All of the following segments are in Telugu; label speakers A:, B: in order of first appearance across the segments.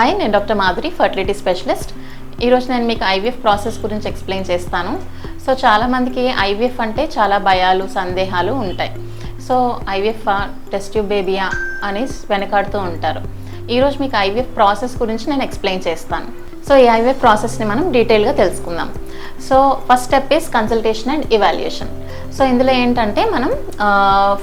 A: హాయ్, నేను డాక్టర్ మాధురి, ఫర్టిలిటీ స్పెషలిస్ట్. ఈరోజు నేను మీకు ఐవీఎఫ్ ప్రాసెస్ గురించి ఎక్స్ప్లెయిన్ చేస్తాను. సో చాలామందికి ఐవీఎఫ్ అంటే చాలా భయాలు, సందేహాలు ఉంటాయి. సో ఐవీఎఫ్ టెస్ట్ ట్యూబ్ బేబీయా అని వెనకాడుతూ ఉంటారు. ఈరోజు మీకు ఐవీఎఫ్ ప్రాసెస్ గురించి నేను ఎక్స్ప్లెయిన్ చేస్తాను. సో ఈ ఐవీఎఫ్ ప్రాసెస్ని మనం డీటెయిల్గా తెలుసుకుందాం. So first step is consultation and evaluation. So ఇందులో ఏంటంటే మనం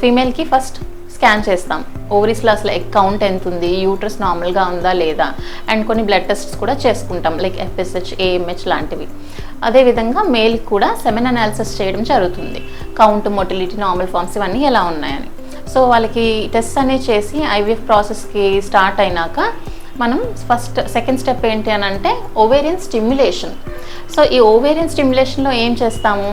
A: ఫీమేల్కి ఫస్ట్ స్కాన్ చేస్తాం. ఓవరీస్లో అసలు ఎగ్ కౌంట్ ఎంత ఉంది, యూట్రస్ నార్మల్గా ఉందా లేదా, అండ్ కొన్ని బ్లడ్ టెస్ట్స్ కూడా చేసుకుంటాం, లైక్ ఎఫ్ఎస్హెచ్, ఏఎంహెచ్ లాంటివి. అదేవిధంగా మేల్కి కూడా సెమెన్ అనాలిసిస్ చేయడం జరుగుతుంది. కౌంట్, మొటిలిటీ, నార్మల్ ఫార్మ్స్ ఇవన్నీ ఎలా ఉన్నాయని. సో వాళ్ళకి టెస్ట్ అనేది చేసి ఐవీఎఫ్ ప్రాసెస్కి స్టార్ట్ అయినాక మనం సెకండ్ స్టెప్ ఏంటి అని అంటే ఓవేరియన్ స్టిమ్యులేషన్. సో ఈ ఓవేరియన్ స్టిమ్యులేషన్లో ఏం చేస్తాము,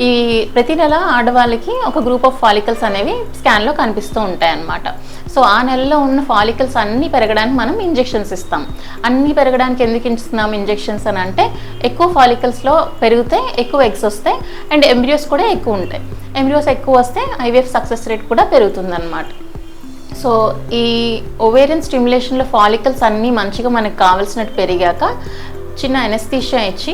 A: ఈ ప్రతి నెల ఆడవాళ్ళకి ఒక గ్రూప్ ఆఫ్ ఫాలికల్స్ అనేవి స్కాన్లో కనిపిస్తూ ఉంటాయి అన్నమాట. సో ఆ నెలలో ఉన్న ఫాలికల్స్ అన్నీ పెరగడానికి మనం ఇంజెక్షన్స్ ఇస్తాం. అన్నీ పెరగడానికి ఎందుకు ఇస్తున్నాం ఇంజెక్షన్స్ అని అంటే, ఎక్కువ ఫాలికల్స్లో పెరిగితే ఎక్కువ ఎగ్స్ వస్తాయి అండ్ ఎంబ్రియోస్ కూడా ఎక్కువ ఉంటాయి. ఎంబ్రియోస్ ఎక్కువ వస్తే ఐవీఎఫ్ సక్సెస్ రేట్ కూడా పెరుగుతుందన్నమాట. సో ఈ ఓవేరియన్ స్టిమ్యులేషన్లో ఫాలికల్స్ అన్నీ మంచిగా మనకు కావాల్సినట్టు పెరిగాక చిన్న ఎనస్థీషియా ఇచ్చి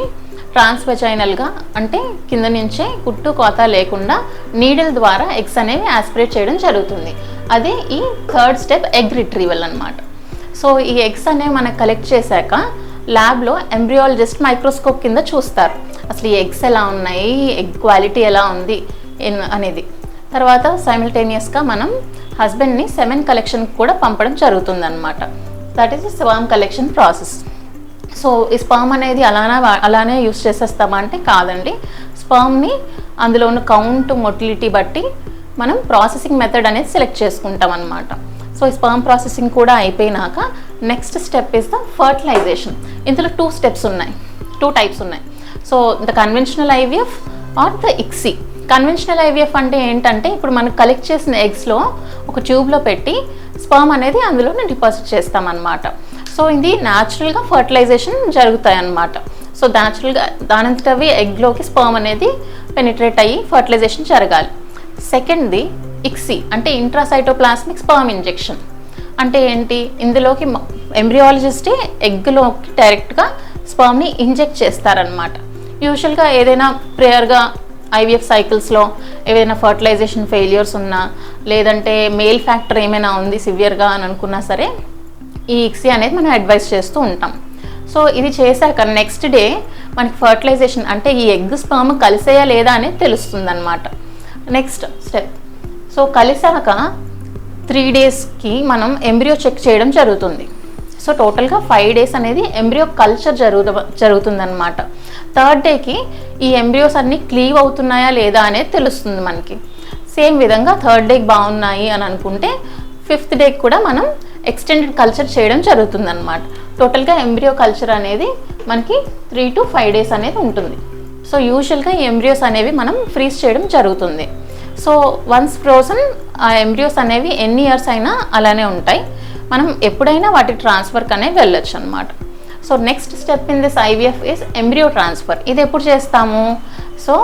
A: ట్రాన్స్వెజైనల్గా అంటే కింద నుంచే కుట్టు కోత లేకుండా నీడిల్ ద్వారా ఎగ్స్ అనేవి యాస్పిరేట్ చేయడం జరుగుతుంది. అదే ఈ థర్డ్ స్టెప్, ఎగ్ రిట్రీవల్ అన్నమాట. సో ఈ ఎగ్స్ అనేవి మనకు కలెక్ట్ చేశాక ల్యాబ్లో ఎంబ్రియాలజిస్ట్ మైక్రోస్కోప్ కింద చూస్తారు అసలు ఈ ఎగ్స్ ఎలా ఉన్నాయి, ఎగ్ క్వాలిటీ ఎలా ఉంది అనేది. తర్వాత సైమిల్టేనియస్గా మనం హస్బెండ్ని సెమెన్ కలెక్షన్కి కూడా పంపడం జరుగుతుందన్నమాట. That is sperm collection process. So ఈ స్పర్మ్ అనేది అలానే యూస్ చేసేస్తామా అంటే కాదండి. స్పర్మ్ని అందులో ఉన్న కౌంట్, మొటిలిటీ బట్టి మనం ప్రాసెసింగ్ మెథడ్ అనేది సెలెక్ట్ చేసుకుంటాం అన్నమాట. సో ఈ స్పర్మ్ ప్రాసెసింగ్ కూడా అయిపోయినాక next step is the fertilisation. ఇందులో టూ టైప్స్ ఉన్నాయి. So the conventional IVF or the ICSI. Conventional IVF అంటే ఏంటంటే, ఇప్పుడు మనం కలెక్ట్ చేసిన ఎగ్స్లో ఒక ట్యూబ్లో పెట్టి స్పర్మ్ అనేది అందులో డిపాజిట్ చేస్తామన్నమాట. సో ఇది న్యాచురల్గా ఫర్టిలైజేషన్ జరుగుతాయి అన్నమాట. సో న్యాచురల్గా దానంతటవి ఎగ్లోకి స్పర్మ్ అనేది పెనిట్రేట్ అయ్యి ఫర్టిలైజేషన్ జరగాలి. సెకండ్ది ఇక్సీ అంటే ఇంట్రాసైటోప్లాస్మిక్ స్పర్మ్ ఇంజెక్షన్. అంటే ఏంటి, ఇందులోకి ఎంబ్రియాలజిస్టే ఎగ్లోకి డైరెక్ట్గా స్పర్మ్ని ఇంజెక్ట్ చేస్తారనమాట. యూజువల్గా ఏదైనా ప్రేయర్గా ఐవీఎఫ్ సైకిల్స్లో ఏదైనా ఫర్టిలైజేషన్ ఫెయిల్యూర్స్ ఉన్నా, లేదంటే మేల్ ఫ్యాక్టర్ ఏమైనా ఉంది సివియర్గా అని అనుకున్నా సరే ఈ ఇక్సీ అనేది మనం అడ్వైస్ చేస్తూ ఉంటాం. సో ఇది చేశాక నెక్స్ట్ డే మనకి ఫర్టిలైజేషన్ అంటే ఈ ఎగ్ స్పర్మ్ కలిసేయా లేదా అనేది తెలుస్తుంది అన్నమాట. నెక్స్ట్ స్టెప్, సో కలిసాక 3 డేస్కి మనం ఎంబ్రియో చెక్ చేయడం జరుగుతుంది. సో టోటల్గా 5 డేస్ అనేది ఎంబ్రియో కల్చర్ జరుగుతుందన్నమాట. థర్డ్ డేకి ఈ ఎంబ్రియోస్ అన్నీ క్లీవ్ అవుతున్నాయా లేదా అనేది తెలుస్తుంది మనకి. సేమ్ విధంగా థర్డ్ డేకి బాగున్నాయి అని అనుకుంటే 5th డేకి కూడా మనం ఎక్స్టెండెడ్ కల్చర్ చేయడం జరుగుతుందన్నమాట. టోటల్గా ఎంబ్రియో కల్చర్ అనేది మనకి 3 to 5 డేస్ అనేది ఉంటుంది. సో యూజువల్గా ఈ ఎంబ్రియోస్ అనేవి మనం ఫ్రీజ్ చేయడం జరుగుతుంది. సో వన్స్ ఫ్రోజన్ ఆ ఎంబ్రియోస్ అనేవి ఎన్ని ఇయర్స్ అయినా అలానే ఉంటాయి. మనం ఎప్పుడైనా వాటి ట్రాన్స్ఫర్కి అనేవి వెళ్ళొచ్చు అనమాట. So next step in this IVF is embryo transfer. ఇది ఎప్పుడు చేస్తాము, సో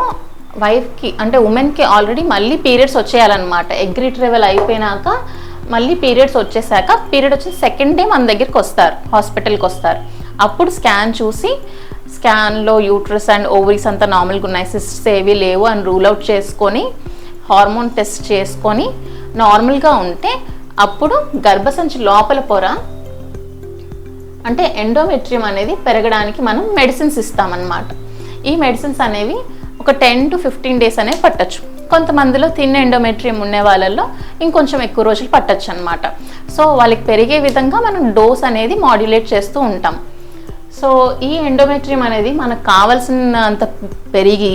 A: వైఫ్కి అంటే ఉమెన్కి ఆల్రెడీ మళ్ళీ పీరియడ్స్ వచ్చేయాలన్నమాట. ఎగ్ రిట్రీవల్ అయిపోయినాక మళ్ళీ పీరియడ్స్ వచ్చేసాక పీరియడ్ వచ్చిన సెకండ్ డే మన దగ్గరికి వస్తారు, హాస్పిటల్కి వస్తారు. అప్పుడు స్కాన్ చూసి స్కాన్లో యూట్రస్ అండ్ ఓవరీస్ అంతా నార్మల్గా ఉన్నాయి, సిస్ట్స్ ఏవి లేవు అని రూల్ అవుట్ చేసుకొని హార్మోన్ టెస్ట్ చేసుకొని నార్మల్గా ఉంటే అప్పుడు గర్భసంచి లోపల పొర అంటే ఎండోమెట్రియం అనేది పెరగడానికి మనం మెడిసిన్స్ ఇస్తామన్నమాట. ఈ మెడిసిన్స్ అనేవి ఒక 10 to 15 డేస్ అనేవి పట్టచ్చు. కొంతమందిలో తిన్న ఎండోమెట్రియం ఉండే వాళ్ళల్లో ఇంకొంచెం ఎక్కువ రోజులు పట్టచ్చు అనమాట. సో వాళ్ళకి పెరిగే విధంగా మనం డోస్ అనేది మాడ్యులేట్ చేస్తూ ఉంటాం. సో ఈ ఎండోమెట్రియం అనేది మనకు కావాల్సినంత పెరిగి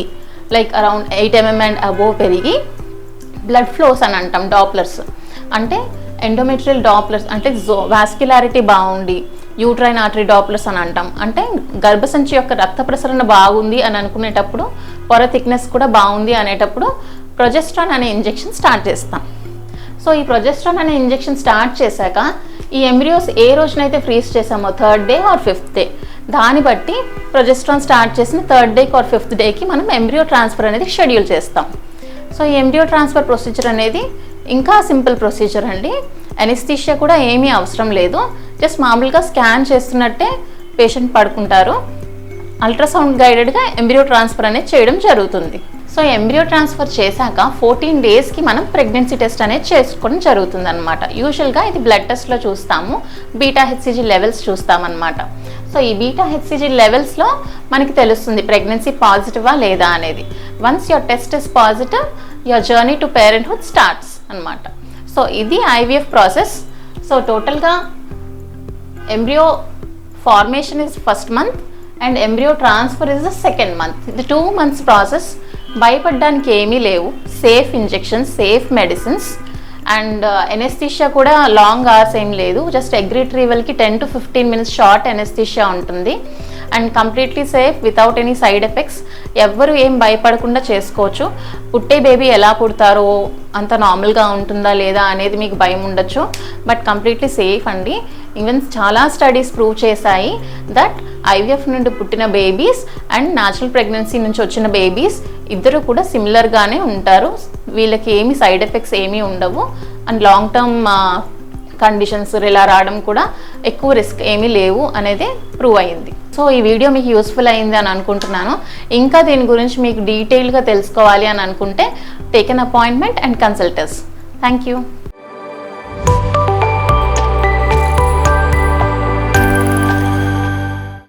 A: like around 8 mm and above పెరిగి బ్లడ్ ఫ్లోస్ అని అంటాం, డాప్లర్స్ అంటే ఎండోమెట్రియల్ డాప్లర్స్ అంటే వాస్క్యులారిటీ బాగుండి యూట్రైన్ ఆర్టరీ డాప్లర్స్ అని అంటాం. అంటే గర్భసంచి యొక్క రక్త ప్రసరణ బాగుంది అని అనుకునేటప్పుడు, పొర థిక్నెస్ కూడా బాగుంది అనేటప్పుడు ప్రొజెస్ట్రాన్ అనే ఇంజెక్షన్ స్టార్ట్ చేస్తాం. సో ఈ ప్రొజెస్ట్రాన్ అనే ఇంజెక్షన్ స్టార్ట్ చేశాక ఈ ఎంబ్రియోస్ ఏ రోజునైతే ఫ్రీజ్ చేసామో 3rd day or 5th day, దాన్ని బట్టి ప్రొజెస్ట్రాన్ స్టార్ట్ చేసిన 3rd డేకి ఆర్ 5th డేకి మనం ఎంబ్రియో ట్రాన్స్ఫర్ అనేది షెడ్యూల్ చేస్తాం. సో ఈ ఎంబ్రియో ట్రాన్స్ఫర్ ప్రొసీజర్ అనేది ఇంకా సింపుల్ ప్రొసీజర్ అండి. ఎనస్థీషియా కూడా ఏమీ అవసరం లేదు. జస్ట్ మామూలుగా స్కాన్ చేస్తున్నట్టే పేషెంట్ పడుకుంటారు. అల్ట్రాసౌండ్ గైడెడ్గా ఎంబ్రియో ట్రాన్స్ఫర్ అనేది చేయడం జరుగుతుంది. సో ఎంబ్రియో ట్రాన్స్ఫర్ చేశాక 14 డేస్కి మనం ప్రెగ్నెన్సీ టెస్ట్ అనేది చేసుకోవడం జరుగుతుంది అనమాట. యూజువల్గా ఇది బ్లడ్ టెస్ట్లో చూస్తాము, బీటా హెచ్సిజీ లెవెల్స్ చూస్తామన్నమాట. సో ఈ బీటా హెచ్సిజీ లెవెల్స్లో మనకి తెలుస్తుంది ప్రెగ్నెన్సీ పాజిటివా లేదా అనేది. Once your test is positive, your journey to parenthood starts అనమాట. సో ఇది ఐవీఎఫ్ ప్రాసెస్. సో టోటల్గా embryo formation is first month and embryo transfer is the second month. ఇది 2 months ప్రాసెస్. భయపడడానికి ఏమీ లేవు. Safe injections, safe medicines and anaesthesia కూడా లాంగ్ అవర్స్ ఏం లేదు. జస్ట్ ఎగ్ రిట్రీవల్కి 10 to 15 minutes షార్ట్ ఎనెస్థీషియా ఉంటుంది and completely safe without any side effects. ఎవ్వరు ఏం భయపడకుండా చేసుకోవచ్చు. పుట్టే బేబీ ఎలా పుడతారో అంత నార్మల్గా ఉంటుందా లేదా అనేది మీకు భయం ఉండొచ్చు, బట్ కంప్లీట్లీ సేఫ్ అండి. ఈవెన్ చాలా స్టడీస్ ప్రూవ్ చేశాయి దట్ ఐవీఎఫ్ నుండి పుట్టిన బేబీస్ అండ్ న్యాచురల్ ప్రెగ్నెన్సీ నుంచి వచ్చిన బేబీస్ ఇద్దరు కూడా సిమిలర్గానే ఉంటారు. వీళ్ళకి ఏమి సైడ్ ఎఫెక్ట్స్ ఏమీ ఉండవు అండ్ లాంగ్ టర్మ్ కండిషన్స్ ఇలా రావడం కూడా ఎక్కువ రిస్క్ ఏమీ లేవు అనేది ప్రూవ్ అయింది. సో ఈ వీడియో మీకు యూస్ఫుల్ అయింది అని అనుకుంటున్నాను. ఇంకా దీని గురించి మీకు డీటెయిల్గా తెలుసుకోవాలి అని అనుకుంటే take an appointment and consult us. Thank you.